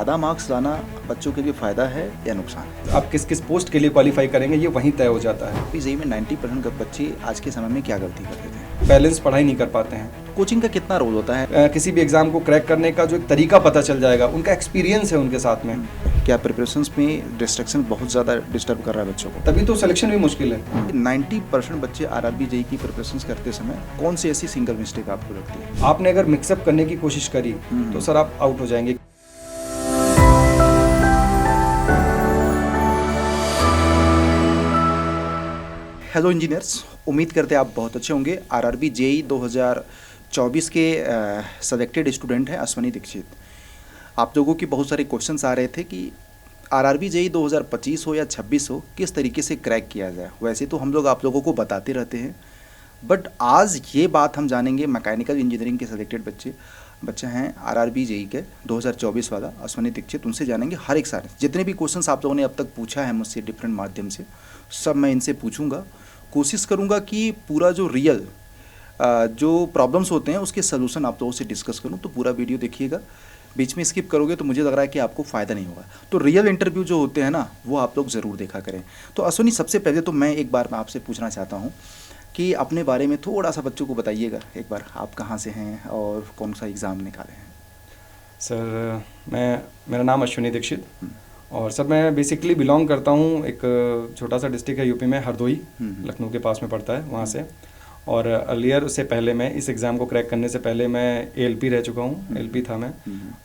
ज़्यादा मार्क्स लाना बच्चों के लिए फ़ायदा है या नुकसान है? आप किस किस पोस्ट के लिए क्वालिफाई करेंगे ये वहीं तय हो जाता है। अभी जेईई में 90% बच्चे आज के समय में क्या गलती कर देते हैं? बैलेंस पढ़ाई नहीं कर पाते हैं। कोचिंग का कितना रोल होता है? किसी भी एग्ज़ाम को क्रैक करने का जो एक तरीका पता चल जाएगा, उनका एक्सपीरियंस है उनके साथ में। क्या प्रिपरेशंस में डिस्ट्रैक्शन बहुत ज़्यादा डिस्टर्ब कर रहा है बच्चों को? तभी तो सिलेक्शन भी मुश्किल है। 90% बच्चे आरआरबी जेईई की प्रिपरेशंस करते समय कौन सी ऐसी सिंगल मिस्टेक आपको लगती है? आपने अगर मिक्सअप करने की कोशिश करी तो सर आप आउट हो जाएंगे। हेलो इंजीनियर्स, उम्मीद करते हैं आप बहुत अच्छे होंगे। आरआरबी जेईई 2024 के सेलेक्टेड स्टूडेंट हैं अश्वनी दीक्षित। आप लोगों की बहुत सारे क्वेश्चंस आ रहे थे कि आरआरबी जेईई 2025 हो या 26 हो, किस तरीके से क्रैक किया जाए। वैसे तो हम लोग आप लोगों को बताते रहते हैं, बट आज ये बात हम जानेंगे। मैकेनिकल इंजीनियरिंग के सेलेक्टेड बच्चे हैं आरआरबी जेईई के 2024 वाला अश्वनी दीक्षित। उनसे जानेंगे हर एक सारे जितने भी क्वेश्चंस आप लोगों ने अब तक पूछा है मुझसे डिफरेंट माध्यम से, सब मैं इनसे पूछूंगा। कोशिश करूंगा कि पूरा जो रियल जो प्रॉब्लम्स होते हैं उसके सलूशन आप लोगों से डिस्कस करूं। तो पूरा वीडियो देखिएगा, बीच में स्किप करोगे तो मुझे लग रहा है कि आपको फ़ायदा नहीं होगा। तो रियल इंटरव्यू जो होते हैं ना, वो आप लोग ज़रूर देखा करें। तो अश्वनी, सबसे पहले तो मैं एक बार आपसे पूछना चाहता हूँ कि अपने बारे में थोड़ा सा बच्चों को बताइएगा एक बार। आप कहाँ से हैं और कौन सा एग्ज़ाम निकाले हैं? सर मेरा नाम अश्वनी दीक्षित और सर मैं बेसिकली बिलोंग करता हूँ एक छोटा सा डिस्ट्रिक्ट है यूपी में, हरदोई, लखनऊ के पास में पड़ता है वहाँ से। और अर्लियर उससे पहले मैं इस एग्ज़ाम को क्रैक करने से पहले मैं एएलपी रह चुका हूँ, एलपी था मैं।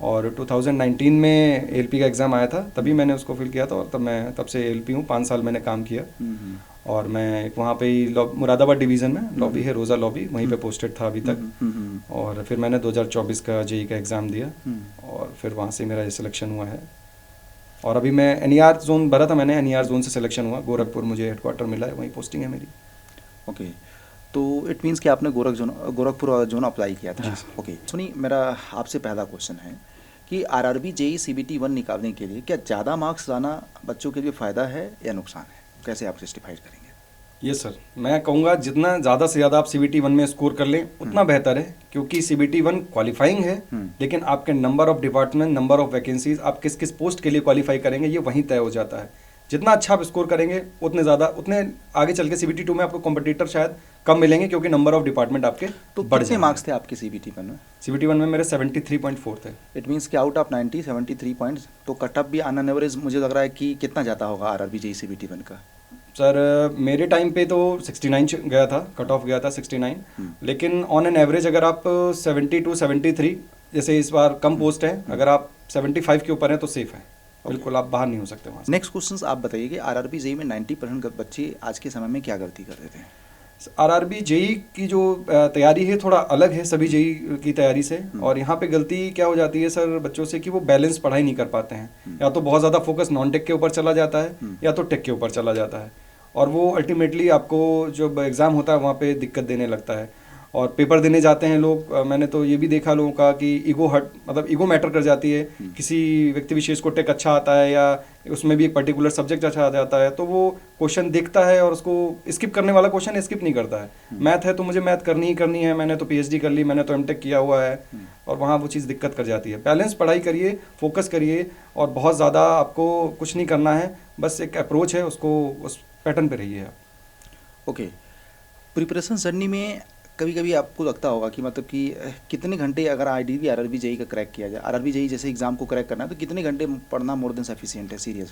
और 2019 में एएलपी का एग्ज़ाम आया था, तभी मैंने उसको फिल किया था और तब से एएलपी हूँ। 5 साल मैंने काम किया और मैं वहाँ पे ही मुरादाबाद डिवीज़न में लॉबी है, रोज़ा लॉबी, वहीं पे पोस्टेड था अभी तक। और फिर मैंने 2024 का जेईई का एग्ज़ाम दिया और फिर वहाँ से मेरा ये सिलेक्शन हुआ है। और अभी मैं एनईआर जोन भरा था, मैंने एनईआर जोन से सिलेक्शन हुआ। गोरखपुर मुझे हेडक्वार्टर मिला है, वहीं पोस्टिंग है मेरी। ओके, तो इट मीन्स कि आपने गोरखपुर जोन अप्लाई किया था। ओके सुनिए, मेरा आपसे पहला क्वेश्चन है कि आरआरबी जेईई सीबीटी 1 निकालने के लिए क्या ज़्यादा मार्क्स लाना बच्चों के लिए फ़ायदा है या नुकसान है? कैसे आप जस्टिफाइड करेंगे? यस सर, मैं कहूँगा जितना ज़्यादा से ज़्यादा आप सीबीटी 1 में स्कोर कर लें उतना बेहतर है, क्योंकि सीबीटी 1 क्वालिफाइंग है, लेकिन आपके number of department, number of vacancies, आप किस किस पोस्ट के लिए क्वालिफाई करेंगे ये वहीं तय हो जाता है। जितना अच्छा आप स्कोर करेंगे उतने आगे चल के सीबीटी 2 में आपको कॉम्पिटिटर शायद कम मिलेंगे, क्योंकि नंबर ऑफ डिपार्टमेंट आपके तो बढ़ कितने मार्क्स थे आपके सीबीटी 1 में? सीबीटी 1 में मेरे 73.4 थे। इट मीन्स कि आउट ऑफ 90 73 पॉइंट्स। तो कट ऑफ भी ऑन एन एवरेज मुझे लग रहा है कि कितना जाता होगा आरआरबी जेईई सीबीटी 1 का? सर मेरे टाइम पे तो 69 गया था, कट ऑफ गया था 69, लेकिन ऑन एन एवरेज अगर आप 70 to 73, जैसे इस बार कम पोस्ट है, अगर आप 75 के ऊपर हैं तो सेफ है, बिल्कुल आप बाहर नहीं हो सकते वहाँ से। नेक्स्ट क्वेश्चन आप बताइए कि आरआरबी जेईई में 90% बच्चे आज के समय में क्या गलती कर देते हैं? आरआरबी जेईई की जो तैयारी है थोड़ा अलग है सभी जेईई की तैयारी से। और यहाँ पे गलती क्या हो जाती है सर बच्चों से कि वो बैलेंस पढ़ाई नहीं कर पाते हैं। या तो बहुत ज़्यादा फोकस नॉन टेक के ऊपर चला जाता है या तो टेक के ऊपर चला जाता है, और वो अल्टीमेटली आपको जब एग्ज़ाम होता है वहाँ पे दिक्कत देने लगता है। और पेपर देने जाते हैं लोग, मैंने तो ये भी देखा लोगों का कि ईगो मैटर कर जाती है। किसी व्यक्ति विशेष को टेक अच्छा आता है या उसमें भी एक पर्टिकुलर सब्जेक्ट अच्छा आ जाता है, तो वो क्वेश्चन देखता है और उसको स्किप करने वाला क्वेश्चन स्किप नहीं करता है। मैथ है तो मुझे मैथ करनी ही करनी है, मैंने तो पीएचडी कर ली, मैंने तो एमटेक किया हुआ है, और वहाँ वो चीज़ दिक्कत कर जाती है। बैलेंस पढ़ाई करिए, फोकस करिए, और बहुत ज़्यादा आपको कुछ नहीं करना है, बस एक अप्रोच है, उसको उस पैटर्न पे रहिए आप। ओके, प्रिपरेशन जर्नी में कभी कभी आपको लगता होगा कि मतलब कि कितने घंटे, अगर आईडीबी आरआरबी जेईई का क्रैक किया जाए, आरआरबी जेईई जैसे एग्जाम को क्रैक करना है, तो कितने घंटे पढ़ना मोर देन सफिशिएंट है सीरियस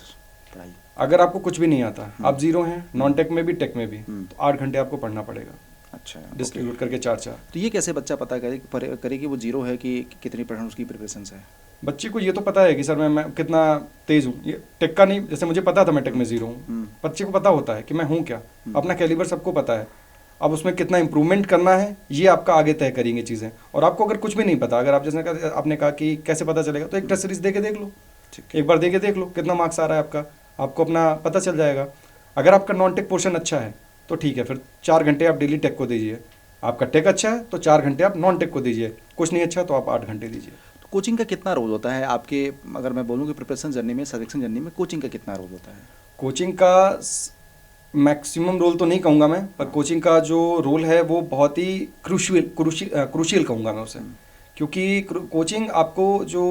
पढ़ाई? अगर आपको कुछ भी नहीं आता, आप जीरो हैं, नॉन टेक में भी टेक में भी, तो 8 घंटे आपको पढ़ना पड़ेगा। अच्छा, डिस्ट्रीब्यूट करके 4-4। तो ये कैसे बच्चा पता करे कि वो जीरो है कि कितनी परसेंट उसकी प्रिपरेशन है? बच्चे को ये तो पता है कि सर मैं कितना तेज़ हूँ, ये टेक का नहीं, जैसे मुझे पता था मैं टेक में जीरो हूँ, बच्चे को पता होता है कि मैं हूँ क्या, अपना कैलिबर सबको पता है। अब उसमें कितना इंप्रूवमेंट करना है ये आपका आगे तय करेंगे चीज़ें। और आपको अगर कुछ भी नहीं पता, अगर आप जैसे आपने कहा कि कैसे पता चलेगा, तो एक टेस्ट सीरीज दे के देख लो, एक बार दे के देख लो कितना मार्क्स आ रहा है आपका, आपको अपना पता चल जाएगा। अगर आपका नॉन टेक पोर्शन अच्छा है तो ठीक है, फिर 4 घंटे आप डेली टेक को दीजिए। आपका टेक अच्छा है तो 4 घंटे आप नॉन टेक को दीजिए, कुछ नहीं अच्छा तो आप 8 घंटे दीजिए। तो कोचिंग का कितना रोल होता है आपके, अगर मैं बोलूँ कि प्रिपरेशन जर्नी में, सिलेक्शन जर्नी में कोचिंग का कितना रोल होता है? कोचिंग का मैक्सिमम रोल तो नहीं कहूँगा मैं, पर कोचिंग का जो रोल है वो बहुत ही क्रूशियल कहूँगा मैं उसे। क्योंकि कोचिंग आपको जो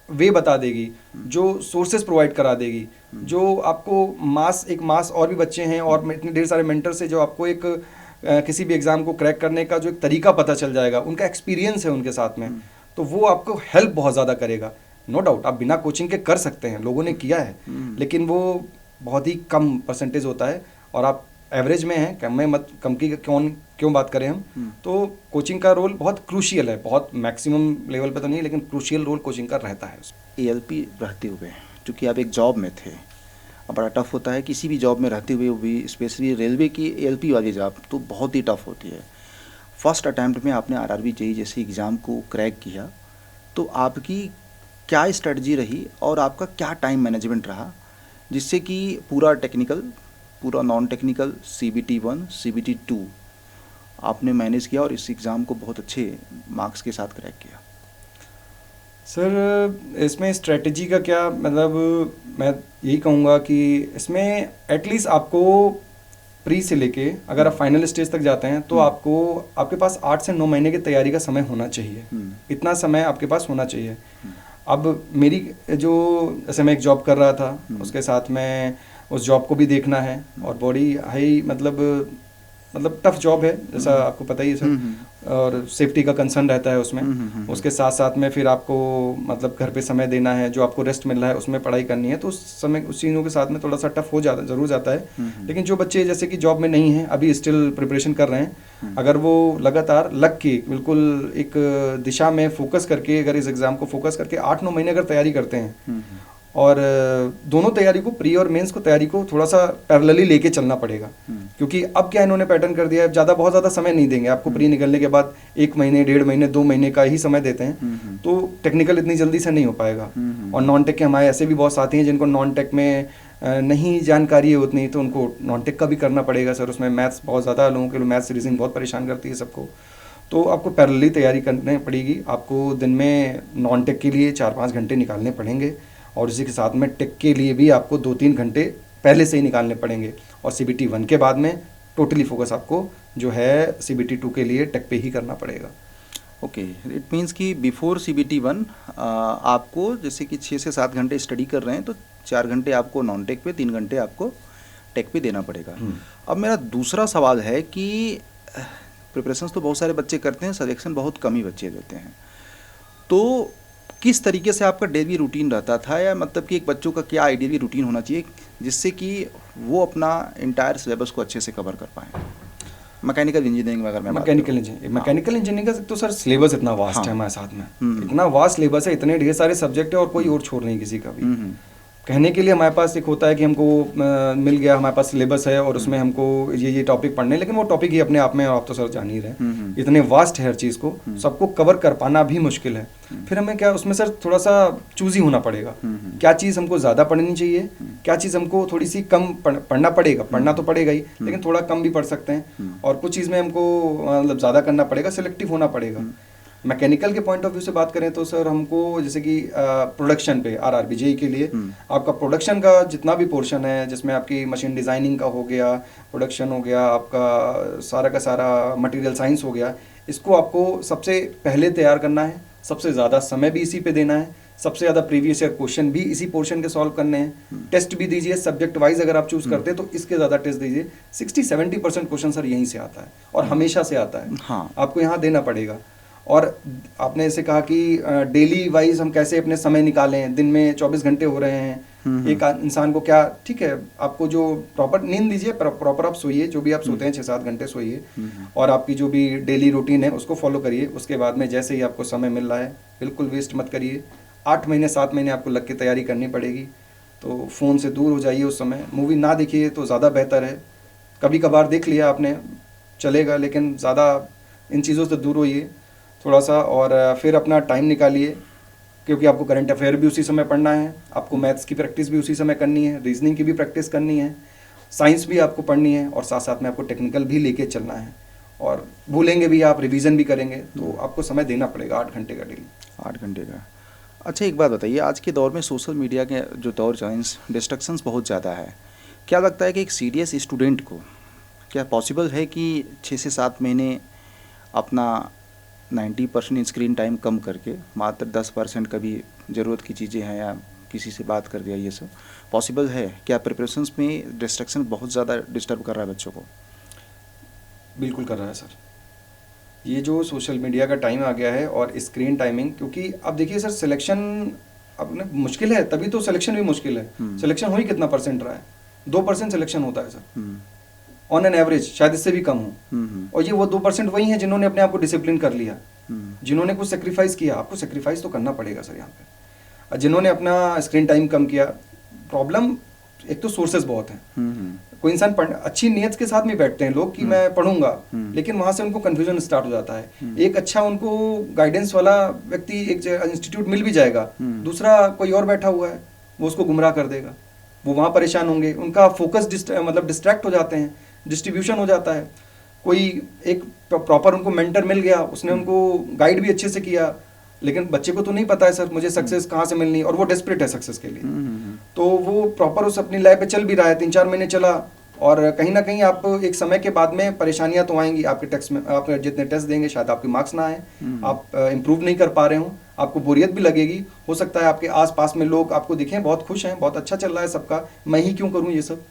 वे बता देगी, जो सोर्सेज प्रोवाइड करा देगी, जो आपको एक मास और भी बच्चे हैं और इतने ढेर सारे मेंटर से जो आपको एक किसी भी एग्ज़ाम को क्रैक करने का जो एक तरीका पता चल जाएगा, उनका एक्सपीरियंस है उनके साथ में, तो वो आपको हेल्प बहुत ज़्यादा करेगा। नो डाउट आप बिना कोचिंग के कर सकते हैं, लोगों ने किया है, लेकिन वो बहुत ही कम परसेंटेज होता है और आप एवरेज में हैं, कम की क्यों बात करें हम। तो कोचिंग का रोल बहुत क्रूशियल है, बहुत मैक्सिमम लेवल पे तो नहीं, लेकिन क्रूशियल रोल कोचिंग का रहता है उसमें। एएलपी रहते हुए चूँकि आप एक जॉब में थे, अब बड़ा टफ होता है किसी भी जॉब में रहते हुए, वो भी स्पेशली रेलवे की एएलपी वाली जॉब तो बहुत ही टफ होती है। फर्स्ट अटैम्प्ट में आपने आरआरबी जेईई जैसे एग्ज़ाम को क्रैक किया, तो आपकी क्या स्ट्रेटजी रही और आपका क्या टाइम मैनेजमेंट रहा, जिससे कि पूरा टेक्निकल, पूरा नॉन टेक्निकल, CBT 1 CBT 2 आपने मैनेज किया और इस एग्ज़ाम को बहुत अच्छे मार्क्स के साथ क्रैक किया? सर इसमें स्ट्रेटजी का क्या मतलब, मैं यही कहूँगा कि इसमें एटलीस्ट आपको प्री से लेके अगर आप फाइनल स्टेज तक जाते हैं तो आपके पास 8 से 9 महीने की तैयारी का समय होना चाहिए। इतना समय आपके पास होना चाहिए। अब मेरी जैसे मैं एक जॉब कर रहा था, उसके साथ में उस जॉब को भी देखना है और बड़ी हाई मतलब टफ जॉब है, जैसा आपको पता ही है सर, और सेफ्टी का कंसर्न रहता है उसमें। उसके साथ साथ में फिर आपको मतलब घर पे समय देना है, जो आपको रेस्ट मिल रहा है उसमें पढ़ाई करनी है, तो उस चीज़ों के साथ में थोड़ा सा टफ जरूर जाता है। लेकिन जो बच्चे जैसे कि जॉब में नहीं हैं, अभी स्टिल प्रिपरेशन कर रहे हैं, अगर वो लगातार लग के बिल्कुल एक दिशा में फोकस करके, अगर इस एग्ज़ाम को फोकस करके 8-9 महीने अगर तैयारी करते हैं, और दोनों तैयारी को, प्री और मेंस को तैयारी को थोड़ा सा पैरेलली लेके चलना पड़ेगा। क्योंकि अब क्या इन्होंने पैटर्न कर दिया है, बहुत ज़्यादा समय नहीं देंगे आपको। प्री निकलने के बाद 1 महीने, 1.5 महीने, 2 महीने का ही समय देते हैं, तो टेक्निकल इतनी जल्दी से नहीं हो पाएगा। और नॉन टेक के हमारे ऐसे भी बहुत साथी हैं जिनको नॉन टेक में नहीं जानकारी है उतनी, तो उनको नॉन टेक का भी करना पड़ेगा सर। उसमें मैथ्स बहुत ज़्यादा, लोगों के लिए मैथ्स रीजनिंग बहुत परेशान करती है सबको, तो आपको पैरेलली तैयारी करनी पड़ेगी। आपको दिन में नॉन टेक के लिए 4-5 घंटे निकालने पड़ेंगे, और इसी के साथ में टेक के लिए भी आपको 2-3 घंटे पहले से ही निकालने पड़ेंगे। और CBT 1 के बाद में टोटली फोकस आपको जो है CBT 2 के लिए टेक पे ही करना पड़ेगा। ओके, इट मीन्स कि बिफोर CBT 1 आपको जैसे कि 6 से 7 घंटे स्टडी कर रहे हैं, तो 4 घंटे आपको नॉन टेक पे, 3 घंटे आपको टेक पे देना पड़ेगा। अब मेरा दूसरा सवाल है कि प्रिपरेशंस तो बहुत सारे बच्चे करते हैं, सिलेक्शन बहुत कम ही बच्चे देते हैं, तो किस तरीके से आपका डेली रूटीन रहता था, या मतलब कि एक बच्चों का क्या आइडियली रूटीन होना चाहिए जिससे कि वो अपना इंटायर सिलेबस को अच्छे से कवर कर पाएँ? मैकेनिकल इंजीनियरिंग में अगर मैं मैकेनिकल इंजीनियरिंग का तो सर सिलेबस इतना वास्ट है हमारे साथ में, इतना वास्ट सिलेबस है, इतने ढेर सारे सब्जेक्ट है और कोई और छोड़ नहीं किसी का भी। कहने के लिए हमारे पास एक होता है कि हमको मिल गया, हमारे पास सिलेबस है और उसमें हमको ये टॉपिक पढ़ने, लेकिन वो टॉपिक ही अपने आप में, आप तो सर जान ही रहे, इतने वास्ट है हर चीज़ को, सबको कवर कर पाना भी मुश्किल है। फिर हमें क्या उसमें सर थोड़ा सा चूज़ी होना पड़ेगा, क्या चीज़ हमको ज़्यादा पढ़नी चाहिए, क्या चीज़ हमको थोड़ी सी कम पढ़ना पड़ेगा। पढ़ना तो पड़ेगा ही, लेकिन थोड़ा कम भी पढ़ सकते हैं, और कुछ चीज़ में हमको मतलब ज़्यादा करना पड़ेगा, सिलेक्टिव होना पड़ेगा। मैकेनिकल के पॉइंट ऑफ व्यू से बात करें तो सर हमको जैसे कि प्रोडक्शन पे आरआरबी जेईई के लिए आपका प्रोडक्शन का जितना भी पोर्शन है, जिसमें आपकी मशीन डिज़ाइनिंग का हो गया, प्रोडक्शन हो गया, आपका सारा का सारा मटेरियल साइंस हो गया, इसको आपको सबसे पहले तैयार करना है, सबसे ज़्यादा समय भी इसी पे देना है, सबसे ज़्यादा प्रीवियस ईयर क्वेश्चन भी इसी पोर्शन के सॉल्व करने हैं, टेस्ट भी दीजिए सब्जेक्ट वाइज अगर आप चूज़ करते हैं तो इसके ज़्यादा टेस्ट दीजिए। 60-70% क्वेश्चन सर यहीं से आता है और हमेशा से आता है। हाँ, आपको यहाँ देना पड़ेगा। और आपने ऐसे कहा कि डेली वाइज हम कैसे अपने समय निकालें, दिन में 24 घंटे हो रहे हैं, एक इंसान को क्या, ठीक है आपको जो प्रॉपर नींद दीजिए, प्रॉपर आप सोइए, जो भी आप सोते हैं 6-7 घंटे सोइए, और आपकी जो भी डेली रूटीन है उसको फॉलो करिए। उसके बाद में जैसे ही आपको समय मिल रहा है बिल्कुल वेस्ट मत करिए। 8 महीने 7 महीने आपको लग के तैयारी करनी पड़ेगी, तो फ़ोन से दूर हो जाइए उस समय, मूवी ना देखिए तो ज़्यादा बेहतर है। कभी कभार देख लिया आपने चलेगा, लेकिन ज़्यादा इन चीज़ों से दूर होइए थोड़ा सा, और फिर अपना टाइम निकालिए, क्योंकि आपको करंट अफेयर भी उसी समय पढ़ना है, आपको मैथ्स की प्रैक्टिस भी उसी समय करनी है, रीजनिंग की भी प्रैक्टिस करनी है, साइंस भी आपको पढ़नी है, और साथ साथ में आपको टेक्निकल भी लेके चलना है, और भूलेंगे भी आप, रिवीजन भी करेंगे, तो आपको समय देना पड़ेगा 8 घंटे का डेली। 8 घंटे का। अच्छा एक बात बताइए, आज के दौर में सोशल मीडिया के जो दौर चल, डिस्ट्रक्शंस बहुत ज़्यादा है, क्या लगता है कि एक सीरियस स्टूडेंट को क्या पॉसिबल है कि 6 से 7 महीने अपना 90% स्क्रीन टाइम कम करके मात्र 10% कभी ज़रूरत की चीज़ें हैं या किसी से बात कर दिया, ये सब पॉसिबल है क्या? प्रिपरेशंस में डिस्ट्रैक्शन बहुत ज़्यादा डिस्टर्ब कर रहा है बच्चों को? बिल्कुल कर रहा है सर। ये जो सोशल मीडिया का टाइम आ गया है और स्क्रीन टाइमिंग, क्योंकि अब देखिए सर, सिलेक्शन अब ना मुश्किल है, तभी तो सिलेक्शन भी मुश्किल है। सिलेक्शन हो ही कितना परसेंट रहा है? 2% सिलेक्शन होता है सर ऑन एन एवरेज, शायद इससे भी कम हो। और ये वो 2% वही हैं जिन्होंने अपने आप को डिसिप्लिन कर लिया, जिन्होंने कुछ सेक्रीफाइस किया। आपको सेक्रीफाइस तो करना पड़ेगा सर यहाँ पे। जिन्होंने अपना स्क्रीन टाइम कम किया, प्रॉब्लम एक तो सोर्सेज बहुत हैं। कोई इंसान अच्छी नीयत के साथ में बैठते हैं लोग कि मैं पढ़ूंगा, लेकिन वहां से उनको कंफ्यूजन स्टार्ट हो जाता है। एक अच्छा उनको गाइडेंस वाला व्यक्ति एक इंस्टीट्यूट मिल भी जाएगा, दूसरा कोई और बैठा हुआ है, वो उसको गुमराह कर देगा, वो वहां परेशान होंगे, उनका फोकस मतलब डिस्ट्रैक्ट हो जाते हैं, डिस्ट्रीब्यूशन हो जाता है। कोई एक प्रॉपर उनको मेंटर मिल गया, उसने उनको गाइड भी अच्छे से किया, लेकिन बच्चे को तो नहीं पता है सर मुझे सक्सेस कहाँ से मिलनी है, और वो डेस्परेट है सक्सेस के लिए। तो वो प्रॉपर उस अपनी लाइफ पे चल भी रहा है, 3-4 महीने चला, और कहीं ना कहीं आप एक समय के बाद में परेशानियां तो आएंगी। आपके टेस्ट में, आप जितने टेस्ट देंगे शायद आपके मार्क्स ना आए, आप इम्प्रूव नहीं कर पा रहे हो, आपको बोरियत भी लगेगी। हो सकता है आपके आसपास में लोग आपको दिखें बहुत खुश हैं, बहुत अच्छा चल रहा है सबका, मैं ही क्यों करूँ ये सब,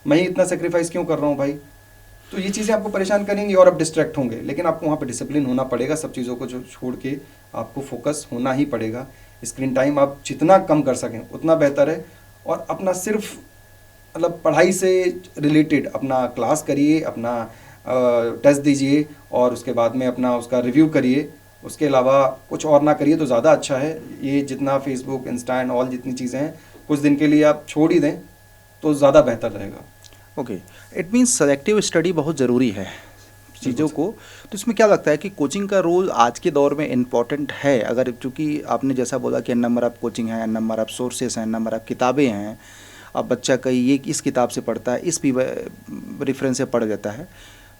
मैं ही इतना सेक्रीफाइस क्यों कर रहा हूँ भाई। तो ये चीज़ें आपको परेशान करेंगी और आप डिस्ट्रैक्ट होंगे। लेकिन आपको वहाँ पे डिसिप्लिन होना पड़ेगा, सब चीज़ों को जो छोड़ के आपको फोकस होना ही पड़ेगा। स्क्रीन टाइम आप जितना कम कर सकें उतना बेहतर है, और अपना सिर्फ मतलब पढ़ाई से रिलेटेड अपना क्लास करिए, अपना टेस्ट दीजिए, और उसके बाद में अपना उसका रिव्यू करिए। उसके अलावा कुछ और ना करिए तो ज़्यादा अच्छा है। ये जितना फेसबुक, इंस्टा एंड ऑल जितनी चीज़ें हैं, कुछ दिन के लिए आप छोड़ ही दें तो ज़्यादा बेहतर रहेगा। Okay, it means selective study बहुत ज़रूरी है चीज़ों को। तो इसमें क्या लगता है कि कोचिंग का रोल आज के दौर में इम्पॉर्टेंट है? अगर चूँकि आपने जैसा बोला कि नंबर ऑफ़ कोचिंग है, नंबर ऑफ़ सोर्सेस हैं, नंबर ऑफ़ किताबें हैं, अब बच्चा कहीं ये इस किताब से पढ़ता है, इस भी रेफरेंस से पढ़ लेता है,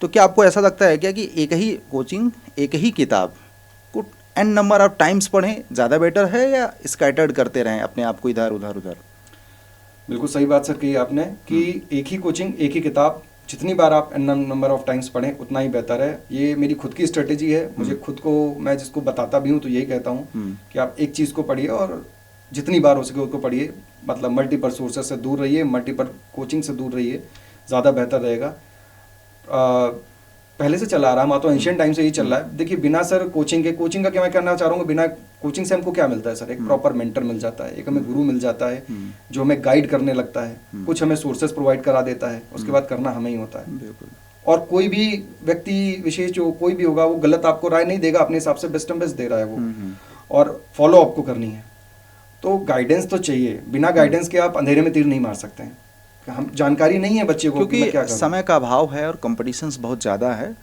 तो क्या आपको ऐसा लगता है क्या कि एक ही कोचिंग, एक ही किताब को एन नंबर ऑफ़ टाइम्स पढ़ें ज़्यादा बेटर है, या स्कैटर्ड करते रहें अपने आप को इधर उधर उधर? बिल्कुल सही बात सर कही आपने कि एक ही कोचिंग, एक ही किताब, जितनी बार आप नंबर ऑफ टाइम्स पढ़ें उतना ही बेहतर है। ये मेरी खुद की स्ट्रेटेजी है। मुझे खुद को, मैं जिसको बताता भी हूँ तो यही कहता हूँ कि आप एक चीज़ को पढ़िए और जितनी बार हो सके उसको पढ़िए। मतलब मल्टीपल सोर्सेस से दूर रहिए, मल्टीपल कोचिंग से दूर रहिए, ज़्यादा बेहतर रहेगा। पहले से चला आ रहा, तो एंशियंट टाइम से ही चल रहा है। देखिए बिना सर कोचिंग का क्या मैं कहना चाह रहा हूँ, बिना कोचिंग से हमको क्या मिलता है सर? एक प्रॉपर मेंटर मिल जाता है, एक हमें गुरु मिल जाता है जो हमें गाइड करने लगता है, कुछ हमें सोर्सेस प्रोवाइड करा देता है, उसके बाद करना हमें ही होता है। और कोई भी व्यक्ति विशेष जो कोई भी होगा वो गलत आपको राय नहीं देगा, अपने हिसाब से बेस्ट बेस्ट दे रहा है वो, और फॉलो आपको करनी है। तो गाइडेंस तो चाहिए, बिना गाइडेंस के आप अंधेरे में तीर नहीं मार सकते हैं। हम जानकारी नहीं है बच्चे को, क्योंकि समय का अभाव है और कंपटीशंस बहुत ज़्यादा है,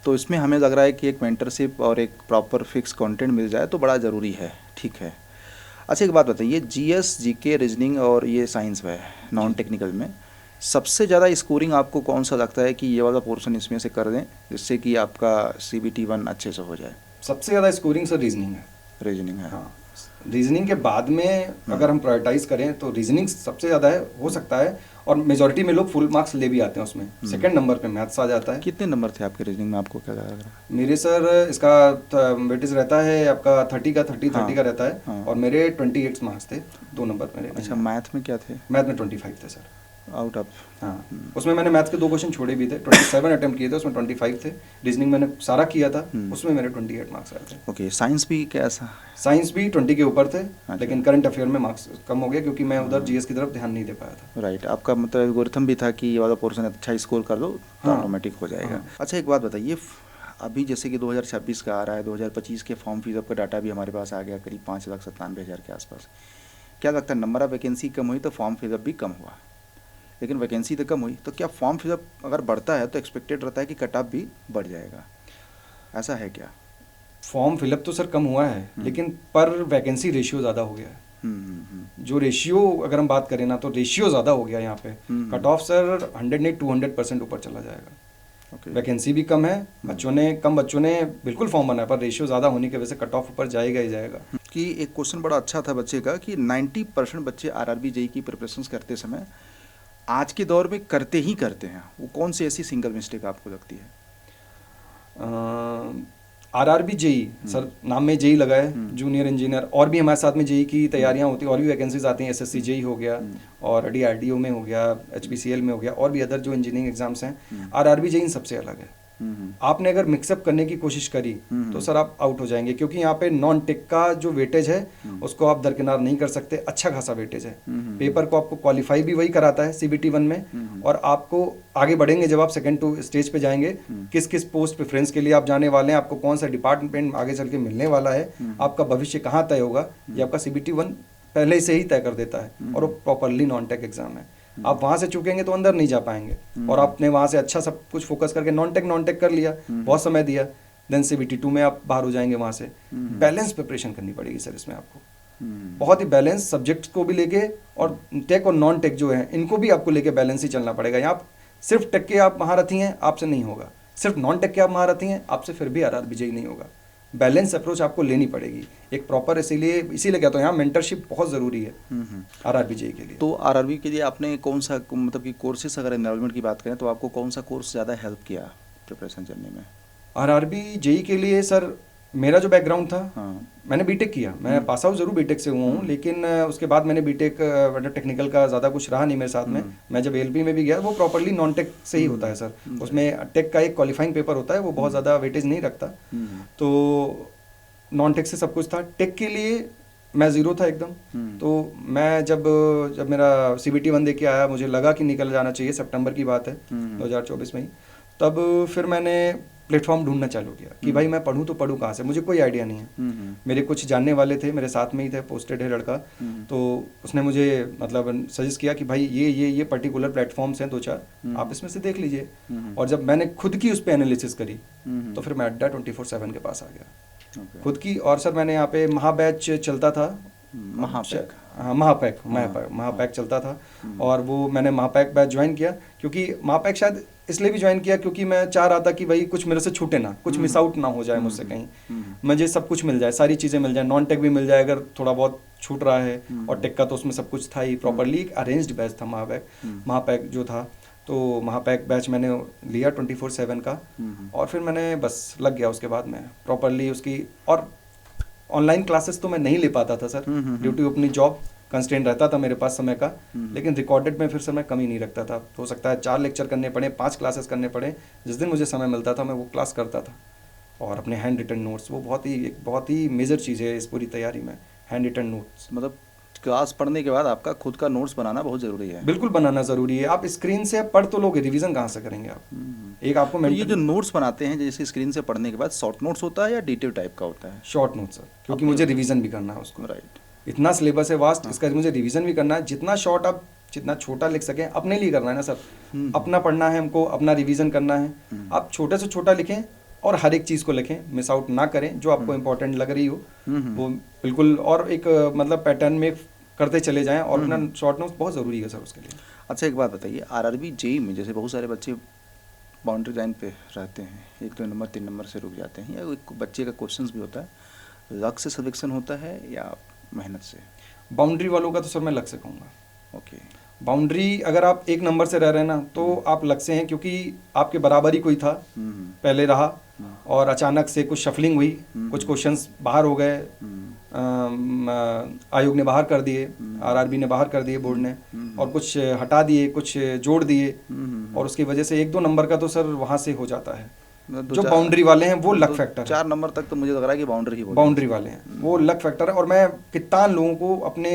तो इसमें हमें लग रहा है कि एक मेंटरशिप और एक प्रॉपर फिक्स कंटेंट मिल जाए तो बड़ा ज़रूरी है। ठीक है, अच्छा एक बात बताइए, जीएस, जीके, रीजनिंग और ये साइंस है नॉन टेक्निकल में सबसे ज़्यादा स्कोरिंग आपको कौन सा लगता है कि ये वाला पोर्शन इसमें से कर दें जिससे कि आपका CBT 1 अच्छे से हो जाए? सबसे ज़्यादा स्कोरिंग सर रीजनिंग है। रीजनिंग है, हाँ। रीजनिंग के बाद में अगर हम प्रायोरिटाइज करें तो रीजनिंग सबसे ज़्यादा है, हो सकता है, और मेजॉरिटी में लोग फुल मार्क्स ले भी आते हैं उसमें। सेकंड नंबर पे मैथ्स आ जाता है। कितने नंबर थे आपके रीजनिंग में, आपको क्या लग रहा है? मेरे सर इसका वेटेज रहता है आपका 30 का रहता है। हाँ। और मेरे 28 मार्क्स थे, 2 नंबर मेरे। अच्छा, मैथ में क्या थे? मैथ में 25 थे सर, आउट ऑफ। हाँ। उसमें मैंने मैथ्स के 2 क्वेश्चन छोड़े भी थे, 27 अटेम्प्ट किए थे, उसमें 25 थे। रीजनिंग मैंने सारा किया था, उसमें मेरे 28 मार्क्स आए थे। ओके, साइंस भी कैसा? साइंस भी 20 के ऊपर थे। अच्छा। लेकिन करंट अफेयर में मार्क्स कम हो गया क्योंकि मैं उधर जीएस की तरफ ध्यान नहीं दे पाया था। राइट, आपका मतलब एल्गोरिथम भी था कि ये वाला पोर्शन अच्छा स्कोर कर लो तो ऑटोमेटिक हो जाएगा। अच्छा एक बात बताइए, अभी जैसे कि 2026 का आ रहा है, 2025 के फॉर्म फिलअप का डाटा भी हमारे पास आ गया, करीब 5,97,000 के आसपास। क्या लगता है, नंबर ऑफ वैकेंसी कम हुई तो फॉर्म फिलअप भी कम हुआ, लेकिन वैकेंसी तो कम हुई, तो क्या फॉर्म फिलअप अगर बढ़ता है तो एक्सपेक्टेड रहता है कि कट ऑफ भी बढ़ जाएगा, ऐसा है क्या? फॉर्म फिलअप तो सर कम हुआ है, लेकिन पर वैकेंसी रेशियो ज़्यादा हो गया है। जो रेशियो अगर हम बात करें ना, तो रेशियो ज़्यादा हो गया यहाँ पे। कट ऑफ सर 100 नहीं 200% ऊपर चला जाएगा। वैकेंसी भी कम है, कम बच्चों ने बिल्कुल फॉर्म बना है, पर रेशियो ज़्यादा होने की वजह से कट ऑफ ऊपर जाएगा ही जाएगा। कि एक क्वेश्चन बड़ा अच्छा था बच्चे का कि 90% बच्चे RRB JEE की प्रिपरेशन करते समय आज के दौर में करते हैं, वो कौन सी ऐसी सिंगल मिस्टेक आपको लगती है? आरआरबी जेई सर, नाम में जेई लगा है, जूनियर इंजीनियर। और भी हमारे साथ में जेई की तैयारियां होती हैं, और भी वैकेंसीज आती हैं। एसएससी जेई हो गया, और डीआरडीओ में हो गया, एचपीसीएल में हो गया, और भी अदर जो इंजीनियरिंग एग्जाम्स हैं। आरआरबी जेई इन सबसे अलग है। आपने अगर मिक्सअप करने की कोशिश करी तो सर आप आउट हो जाएंगे, क्योंकि यहाँ पे नॉन टेक का जो वेटेज है उसको आप दरकिनार नहीं कर सकते। अच्छा खासा वेटेज है। पेपर को आपको क्वालिफाई भी वही कराता है सीबीटी 1 में, और आपको आगे बढ़ेंगे जब आप सेकंड टू स्टेज पे जाएंगे, किस किस पोस्ट प्रेफरेंस के लिए आप जाने वाले हैं, आपको कौन सा डिपार्टमेंट आगे चल के मिलने वाला है, आपका भविष्य कहाँ तय होगा, ये आपका सीबीटी 1 पहले से ही तय कर देता है। और वो प्रॉपरली नॉन टेक एग्जाम है। आप वहां से चूकेंगे तो अंदर नहीं जा पाएंगे। और आपने वहां से अच्छा सब कुछ फोकस करके नॉन टेक कर लिया, बहुत समय दिया, देन सीबीटी 2 में आप बाहर हो जाएंगे वहां से। बैलेंस प्रिपरेशन करनी पड़ेगी सर इसमें आपको, बहुत ही बैलेंस, सब्जेक्ट को भी लेके, और टेक और नॉन टेक जो है इनको भी आपको लेके बैलेंस ही चलना पड़ेगा। यहाँ आप सिर्फ टेक के आप महारथी हैं, आपसे नहीं होगा। सिर्फ नॉन टेक के आप महारथी हैं, आपसे फिर भी आरआरबी जेई नहीं होगा। बैलेंस अप्रोच आपको लेनी पड़ेगी एक प्रॉपर। इसीलिए कहता हूँ यहाँ मेंटरशिप बहुत ज़रूरी है आरआरबी जेई के लिए। तो आरआरबी के लिए आपने कौन सा, मतलब कि कोर्सेस अगर एनरोलमेंट की बात करें तो आपको कौन सा कोर्स ज़्यादा हेल्प किया प्रिपरेशन करने में? आरआरबी जेई के लिए सर मेरा जो बैकग्राउंड था, हाँ। मैंने बीटेक किया। मैं पास आउट जरूर बीटेक से हुआ हूँ, लेकिन उसके बाद मैंने बीटेक टेक्निकल का ज़्यादा कुछ रहा नहीं मेरे साथ में। मैं जब एलपी में भी गया, वो प्रॉपरली नॉन टेक से ही होता है सर। उसमें टेक का एक क्वालिफाइंग पेपर होता है, वो बहुत ज़्यादा वेटेज नहीं रखता। तो नॉन टेक से सब कुछ था। टेक के लिए मैं ज़ीरो था एकदम। तो मैं जब मेरा सीबीटी 1 दे के आया, मुझे लगा कि निकल जाना चाहिए, सितंबर की बात है 2024 में ही। तब फिर मैंने प्लेटफॉर्म ढूंढना चालू किया कि भाई मैं पढ़ूँ तो पढ़ूँ कहाँ से, मुझे कोई आइडिया नहीं है। मेरे कुछ जानने वाले थे, मेरे साथ में ही थे, पोस्टेड है लड़का, तो उसने मुझे मतलब सजेस्ट किया कि भाई ये पर्टिकुलर प्लेटफॉर्म्स हैं 2-4, आप इसमें से देख लीजिए। और जब मैंने खुद की उस पर एनालिसिस करी तो फिर मैं अड्डा 24/7 के पास आ गया खुद की। और सर मैंने यहाँ पे महाबैच चलता था, महापैक चलता था, और वो मैंने महापैक बैच ज्वाइन किया। क्योंकि महापैक शायद इसलिए भी ज्वाइन किया क्योंकि मैं चाह रहा था कि भाई कुछ मेरे से छूटे ना, कुछ मिस आउट ना हो जाए मुझसे कहीं, मुझे सब कुछ मिल जाए, सारी चीज़ें मिल जाए, नॉन टेक भी मिल जाए अगर थोड़ा बहुत छूट रहा है, और टेक का तो उसमें सब कुछ था ही। प्रॉपरली एक अरेंज्ड बैच था महापैक जो था। तो महापैक बैच मैंने लिया 24/7 का, और फिर मैंने बस लग गया उसके बाद में प्रॉपरली उसकी। और ऑनलाइन क्लासेस तो मैं नहीं ले पाता था सर, ड्यू टू अपनी जॉब कंस्ट्रेंट रहता था मेरे पास समय का। लेकिन रिकॉर्डेड में फिर सर मैं कमी नहीं रखता था। हो सकता है 4 लेक्चर करने पड़े, 5 क्लासेस करने पड़े, जिस दिन मुझे समय मिलता था मैं वो क्लास करता था। और अपने हैंड रिटन नोट्स, वो बहुत ही मेजर चीज़ है इस पूरी तैयारी में, हैंड रिटन नोट्स। मतलब क्लास पढ़ने के बाद आपका खुद का नोट्स बनाना बहुत ज़रूरी है। बिल्कुल बनाना ज़रूरी है। आप स्क्रीन से पढ़ तो लोगे, रिवीजन कहाँ से करेंगे आप? एक आपको तो ये जो नोट्स बनाते हैं जैसे स्क्रीन से पढ़ने के बाद, शॉर्ट नोट्स होता है या डिटेल टाइप का होता है? शॉर्ट नोट्स सर, क्योंकि मुझे रिवीजन भी करना है उसको। राइट। इतना सिलेबस है वास्ट, इसका मुझे रिवीजन भी करना है। जितना शॉर्ट आप जितना छोटा लिख सकें, अपने लिए करना है ना सर, अपना पढ़ना है हमको, अपना रिवीजन करना है। आप छोटे से छोटा लिखें और हर एक चीज़ को लिखें, मिस आउट ना करें, जो आपको इंपॉर्टेंट लग रही हो वो बिल्कुल, और एक मतलब पैटर्न में करते चले जाएं। और अपना शॉर्ट नोट्स बहुत ज़रूरी है सर उसके लिए। अच्छा एक बात बताइए, आरआरबी जेई में जैसे बहुत सारे बच्चे बाउंड्री लाइन पे रहते हैं, 1-2 नंबर 3 नंबर से रुक जाते हैं, या एक बच्चे का क्वेश्चंस भी होता है, लक से सिलेक्शन होता है या मेहनत से? बाउंड्री वालों का तो सर मैं लक से कहूँगा। ओके। बाउंड्री अगर आप 1 नंबर से रह रहे हैं ना, तो आप लक से हैं, क्योंकि आपके बराबर ही कोई था पहले रहा, और अचानक से कुछ शफलिंग हुई, कुछ क्वेश्चंस बाहर हो गए, आयोग ने बाहर कर दिए, आरआरबी ने बाहर कर दिए, बोर्ड ने, और कुछ हटा दिए, कुछ जोड़ दिए, और उसकी वजह से 1-2 नंबर का तो सर वहाँ से हो जाता है। जो बाउंड्री वाले हैं वो लक फैक्टर है। 4 नंबर तक तो मुझे लग रहा है कि बाउंड्री वाले हैं, वो लक फैक्टर है। और मैं कितना लोगों को अपने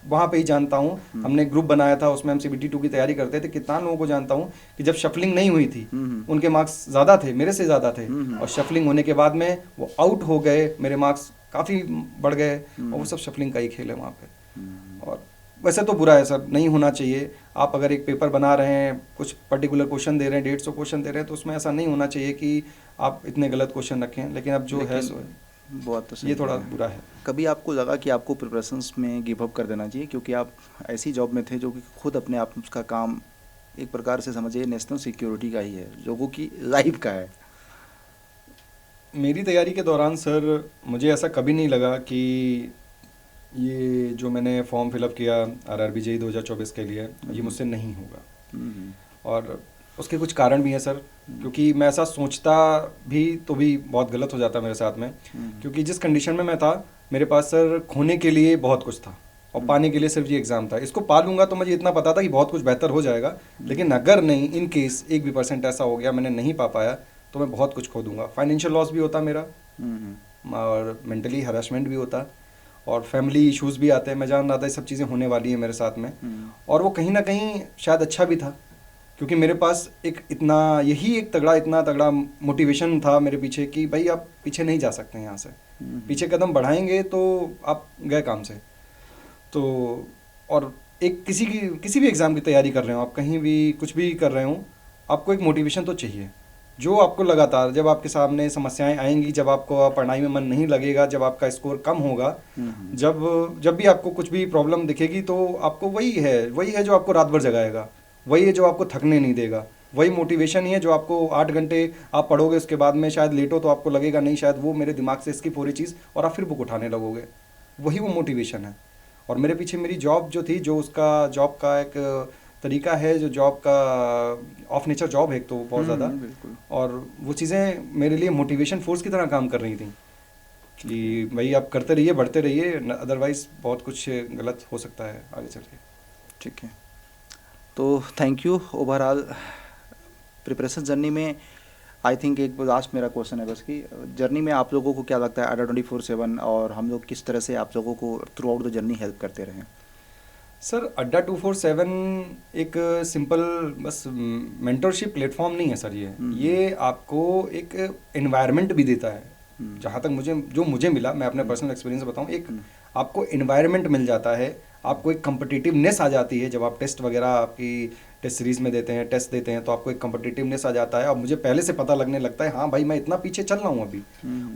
वहाँ पे ही जानता हूँ, हमने ग्रुप बनाया था, उसमें हम सीबीटी 2 की तैयारी करते थे, कितना लोगों को जानता हूँ कि जब शफलिंग नहीं हुई थी उनके मार्क्स ज़्यादा थे, मेरे से ज़्यादा थे, और शफलिंग होने के बाद में वो आउट हो गए, मेरे मार्क्स काफ़ी बढ़ गए, और वो सब शफलिंग का ही खेल है वहाँ पे। और वैसे तो बुरा है सर, नहीं होना चाहिए। आप अगर एक पेपर बना रहे हैं, कुछ पर्टिकुलर क्वेश्चन दे रहे हैं, 150 क्वेश्चन दे रहे हैं, तो उसमें ऐसा नहीं होना चाहिए कि आप इतने गलत क्वेश्चन रखें। लेकिन अब जो है सो बहुत ये थोड़ा बुरा है। कभी आपको लगा कि आपको प्रिपरेशंस में गिव अप कर देना चाहिए, क्योंकि आप ऐसी जॉब में थे जो कि खुद अपने आप का काम एक प्रकार से समझिए नेशनल सिक्योरिटी का ही है, लोगों की लाइफ का है? मेरी तैयारी के दौरान सर मुझे ऐसा कभी नहीं लगा कि ये जो मैंने फॉर्म फिलअप किया आरआरबी जेई 2024 के लिए, ये मुझसे नहीं होगा। और उसके कुछ कारण भी हैं सर, क्योंकि मैं ऐसा सोचता भी तो भी बहुत गलत हो जाता मेरे साथ में, क्योंकि जिस कंडीशन में मैं था मेरे पास सर खोने के लिए बहुत कुछ था और पाने के लिए सिर्फ ये एग्ज़ाम था। इसको पा लूँगा तो मुझे इतना पता था कि बहुत कुछ बेहतर हो जाएगा, लेकिन अगर नहीं, इन केस 1% ऐसा हो गया मैंने नहीं पा पाया तो मैं बहुत कुछ खो दूंगा। फाइनेंशियल लॉस भी होता मेरा और मेंटली हरासमेंट भी होता और फैमिली इश्यूज़ भी आते हैं। मैं जान रहा था ये सब चीज़ें होने वाली हैं मेरे साथ में, और वो कहीं ना कहीं शायद अच्छा भी था, क्योंकि मेरे पास एक इतना तगड़ा मोटिवेशन था मेरे पीछे कि भाई आप पीछे नहीं जा सकते यहाँ से, पीछे कदम बढ़ाएंगे तो आप गए काम से। तो और एक किसी भी एग्ज़ाम की तैयारी कर रहे हो आप, कहीं भी कुछ भी कर रहे हो, आपको एक मोटिवेशन तो चाहिए जो आपको लगातार, जब आपके सामने समस्याएं आएंगी, जब आपको पढ़ाई में मन नहीं लगेगा, जब आपका स्कोर कम होगा, जब भी आपको कुछ भी प्रॉब्लम दिखेगी तो आपको वही है जो आपको रात भर जगाएगा, वही है जो आपको थकने नहीं देगा, वही मोटिवेशन ही है जो आपको 8 घंटे आप पढ़ोगे, उसके बाद में शायद लेटो तो आपको लगेगा नहीं शायद वो मेरे दिमाग से स्किप हो रही चीज़, और आप फिर बुक उठाने लगोगे। वही वो मोटिवेशन है। और मेरे पीछे मेरी जॉब जो थी, जो उसका जॉब का एक तरीका है, जो जॉब का ऑफ नेचर जॉब है एक तो बहुत ज़्यादा, बिल्कुल। और वो चीज़ें मेरे लिए मोटिवेशन फोर्स की तरह काम कर रही थी कि भाई आप करते रहिए, बढ़ते रहिए, अदरवाइज़ बहुत कुछ गलत हो सकता है आगे चल के। ठीक है, तो thank you. Overall preparation journey में आई थिंक एक लास्ट मेरा क्वेश्चन है बस कि जर्नी में आप लोगों को क्या लगता है अड्डा 24/7 और हम लोग किस तरह से आप लोगों को through out the journey help करते रहे? सर अड्डा 247 एक सिंपल बस मेंटरशिप प्लेटफॉर्म नहीं है सर, ये आपको एक एनवायरनमेंट भी देता है। जहाँ तक मुझे मिला, मैं अपने पर्सनल एक्सपीरियंस बताऊँ, एक आपको एनवायरनमेंट मिल जाता है, आपको एक कम्पिटिटिवनेस आ जाती है जब आप टेस्ट वगैरह आपकी टेस्ट सीरीज़ में देते हैं, टेस्ट देते हैं, तो आपको एक कम्पिटिटिवनेस आ जाता है और मुझे पहले से पता लगने लगता है हाँ भाई मैं इतना पीछे चल रहा हूँ अभी।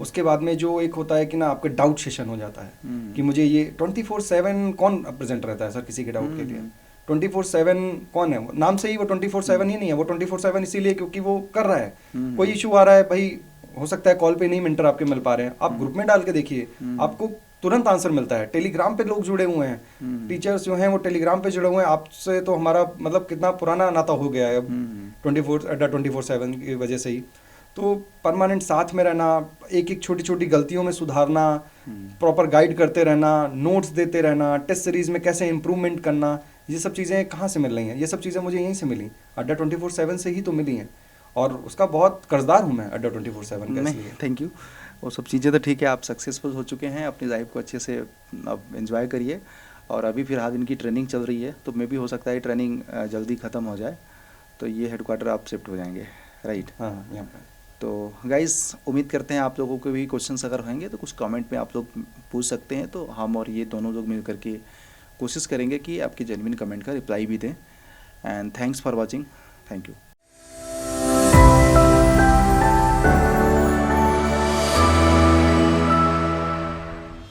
उसके बाद में जो एक होता है कि ना आपके डाउट सेशन हो जाता है कि मुझे ये 24/7 कौन प्रेजेंट रहता है सर किसी के डाउट के लिए? 24/7 कौन है? नाम से ही वो 24/7 ही नहीं है, वो 24/7 इसीलिए क्योंकि वो कर रहा है। कोई इशू आ रहा है भाई, हो सकता है कॉल पे नहीं मेंटर आपके मिल पा रहे हैं, आप ग्रुप में डाल के देखिए, आपको तुरंत आंसर मिलता है। टेलीग्राम पे लोग जुड़े हुए हैं, टीचर्स जो हैं वो टेलीग्राम पे जुड़े हुए हैं आपसे, तो हमारा मतलब कितना पुराना नाता हो गया है अब 24/7 की वजह से ही। तो परमानेंट साथ में रहना, एक एक छोटी छोटी गलतियों में सुधारना, प्रॉपर गाइड करते रहना, नोट्स देते रहना, टेस्ट सीरीज में कैसे इंप्रूवमेंट करना, ये सब चीज़ें कहाँ से मिल रही हैं? ये सब चीज़ें मुझे यहीं से मिली, अड्डा 24/7 से ही तो मिली हैं, और उसका बहुत कर्जदार हूँ मैं अड्डा 24/7 का। इसलिए थैंक यू। वो सब चीज़ें तो ठीक है, आप सक्सेसफुल हो चुके हैं, अपनी लाइफ को अच्छे से अब एंजॉय करिए। और अभी फिलहाल इनकी ट्रेनिंग चल रही है, तो मे भी हो सकता है ट्रेनिंग जल्दी ख़त्म हो जाए तो ये हेडक्वार्टर आप शिफ्ट हो जाएंगे, राइट? हाँ, यहाँ पर। तो गाइस उम्मीद करते हैं आप लोगों को भी क्वेश्चंस अगर होंगे तो कुछ कमेंट में आप लोग पूछ सकते हैं, तो हम और ये दोनों लोग मिल करके कोशिश करेंगे कि आपके जेन्युइन कमेंट का रिप्लाई भी दें। And thanks for watching, thank you.